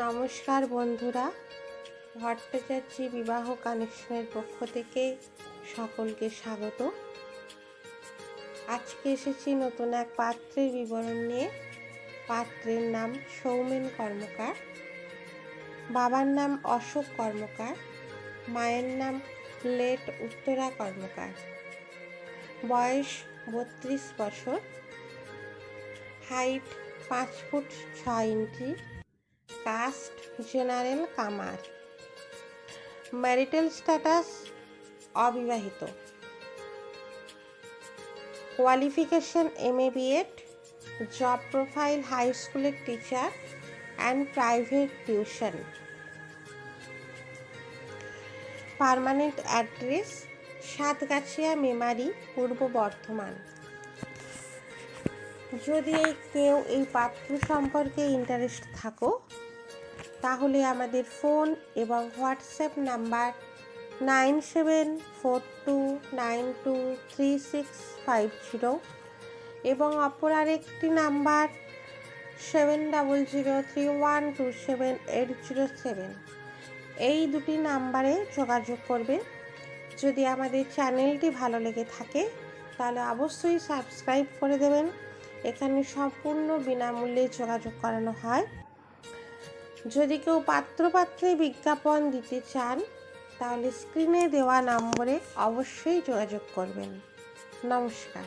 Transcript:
নমস্কার বন্ধুরা, ভট্টাচার্য বিবাহ কানেকশনের পক্ষ থেকে সকলকে স্বাগত। আজকে এসেছি নতুন এক পাত্রের বিবরণ নিয়ে। পাত্রের নাম সৌমেন কর্মকার, বাবার নাম অশোক কর্মকার, মায়ের নাম লেট উত্তরা কর্মকার, বয়স 32 বছর, height 5 foot 6 inch, caste general কামার, ম্যারিটাল স্ট্যাটাস অবিবাহিত, qualification MA BEd, job profile high স্কুলের teacher and private tuition, permanent address Satgachhia Memari, পূর্ব বর্ধমান। যদি কেউ এই পাত্র সম্পর্কে ইন্টারেস্ট থাকো তাহলে আমাদের ফোন এবং হোয়াটসঅ্যাপ নাম্বার 9742923650 এবং অপর আরেকটি নাম্বার 7003127807, এই দুটি নাম্বারে যোগাযোগ করবে। যদি আমাদের চ্যানেলটি ভালো লেগে থাকে তাহলে অবশ্যই সাবস্ক্রাইব করে দেবেন। এখানে সম্পূর্ণ বিনামূল্যে যোগাযোগ করানো হয়। যদি কেউ পাত্রপাত্রে বিজ্ঞাপন দিতে চান তাহলে স্ক্রিনে দেওয়া নম্বরে অবশ্যই যোগাযোগ করবেন। নমস্কার।